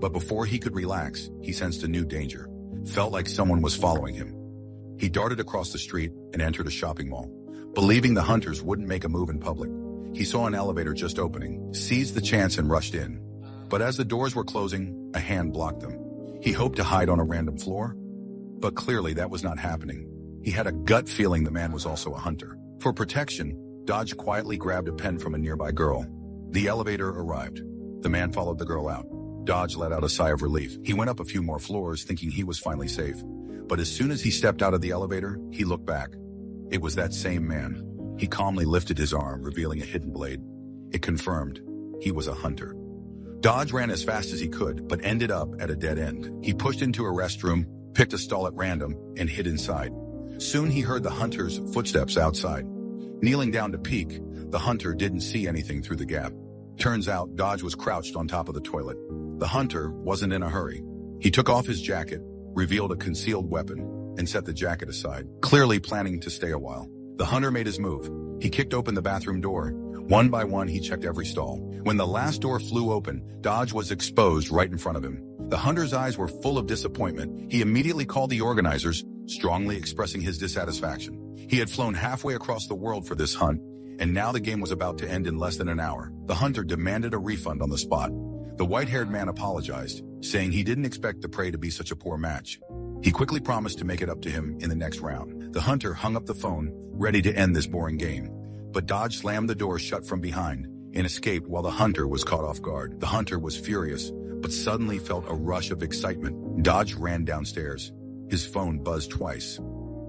But before he could relax, he sensed a new danger. Felt like someone was following him. He darted across the street and entered a shopping mall. Believing the hunters wouldn't make a move in public, he saw an elevator just opening, seized the chance and rushed in. But as the doors were closing, a hand blocked them. He hoped to hide on a random floor, but clearly that was not happening. He had a gut feeling the man was also a hunter. For protection, Dodge quietly grabbed a pen from a nearby girl. The elevator arrived. The man followed the girl out. Dodge let out a sigh of relief. He went up a few more floors, thinking he was finally safe. But as soon as he stepped out of the elevator, he looked back. It was that same man. He calmly lifted his arm, revealing a hidden blade. It confirmed he was a hunter. Dodge ran as fast as he could, but ended up at a dead end. He pushed into a restroom, picked a stall at random, and hid inside. Soon he heard the hunter's footsteps outside. Kneeling down to peek, the hunter didn't see anything through the gap. Turns out Dodge was crouched on top of the toilet. The hunter wasn't in a hurry. He took off his jacket, revealed a concealed weapon, and set the jacket aside, clearly planning to stay a while. The hunter made his move. He kicked open the bathroom door. One by one, he checked every stall. When the last door flew open, Dodge was exposed right in front of him. The hunter's eyes were full of disappointment. He immediately called the organizers, strongly expressing his dissatisfaction. He had flown halfway across the world for this hunt, and now the game was about to end in less than an hour. The hunter demanded a refund on the spot. The white-haired man apologized, saying he didn't expect the prey to be such a poor match. He quickly promised to make it up to him in the next round. The hunter hung up the phone, ready to end this boring game. But Dodge slammed the door shut from behind and escaped while the hunter was caught off guard. The hunter was furious, but suddenly felt a rush of excitement. Dodge ran downstairs. His phone buzzed twice.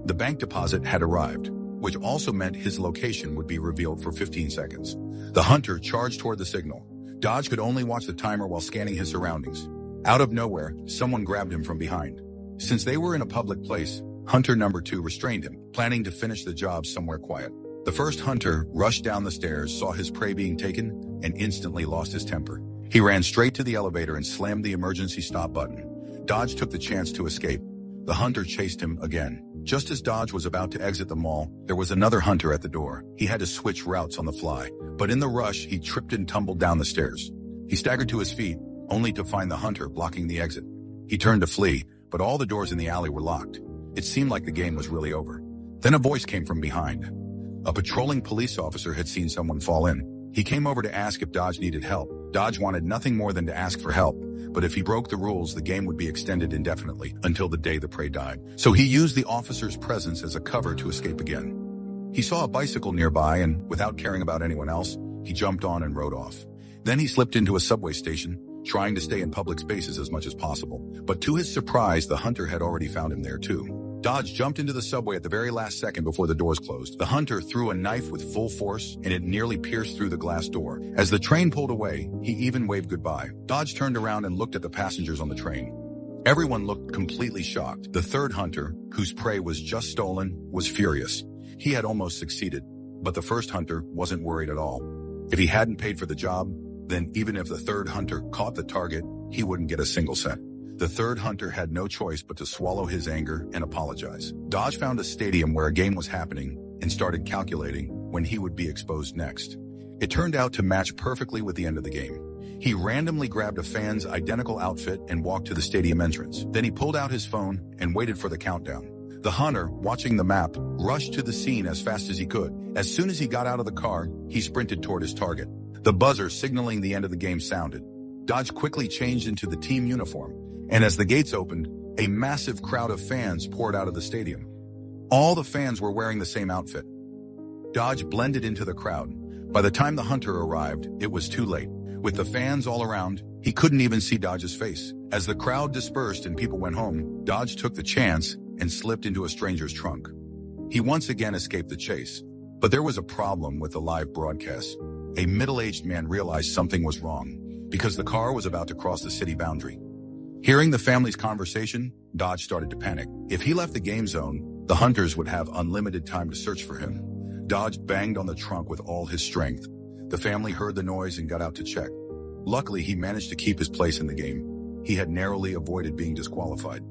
The bank deposit had arrived, which also meant his location would be revealed for 15 seconds. The hunter charged toward the signal. Dodge could only watch the timer while scanning his surroundings. Out of nowhere, someone grabbed him from behind. Since they were in a public place, hunter number 2 restrained him, planning to finish the job somewhere quiet. The first hunter rushed down the stairs, saw his prey being taken, and instantly lost his temper. He ran straight to the elevator and slammed the emergency stop button. Dodge took the chance to escape. The hunter chased him again. Just as Dodge was about to exit the mall, there was another hunter at the door. He had to switch routes on the fly, but in the rush, he tripped and tumbled down the stairs. He staggered to his feet, only to find the hunter blocking the exit. He turned to flee, but all the doors in the alley were locked. It seemed like the game was really over. Then a voice came from behind. A patrolling police officer had seen someone fall in. He came over to ask if Dodge needed help. Dodge wanted nothing more than to ask for help, but if he broke the rules, the game would be extended indefinitely until the day the prey died. So he used the officer's presence as a cover to escape again. He saw a bicycle nearby and, without caring about anyone else, he jumped on and rode off. Then he slipped into a subway station, trying to stay in public spaces as much as possible. But to his surprise, the hunter had already found him there too. Dodge jumped into the subway at the very last second before the doors closed. The hunter threw a knife with full force, and it nearly pierced through the glass door. As the train pulled away, he even waved goodbye. Dodge turned around and looked at the passengers on the train. Everyone looked completely shocked. The third hunter, whose prey was just stolen, was furious. He had almost succeeded, but the first hunter wasn't worried at all. If he hadn't paid for the job, then even if the third hunter caught the target, he wouldn't get a single cent. The third hunter had no choice but to swallow his anger and apologize. Dodge found a stadium where a game was happening and started calculating when he would be exposed next. It turned out to match perfectly with the end of the game. He randomly grabbed a fan's identical outfit and walked to the stadium entrance. Then he pulled out his phone and waited for the countdown. The hunter, watching the map, rushed to the scene as fast as he could. As soon as he got out of the car, he sprinted toward his target. The buzzer signaling the end of the game sounded. Dodge quickly changed into the team uniform. And as the gates opened, a massive crowd of fans poured out of the stadium. All the fans were wearing the same outfit. Dodge blended into the crowd. By the time the hunter arrived, it was too late. With the fans all around, he couldn't even see Dodge's face. As the crowd dispersed and people went home, Dodge took the chance and slipped into a stranger's trunk. He once again escaped the chase. But there was a problem with the live broadcast. A middle-aged man realized something was wrong because the car was about to cross the city boundary. Hearing the family's conversation, Dodge started to panic. If he left the game zone, the hunters would have unlimited time to search for him. Dodge banged on the trunk with all his strength. The family heard the noise and got out to check. Luckily, he managed to keep his place in the game. He had narrowly avoided being disqualified.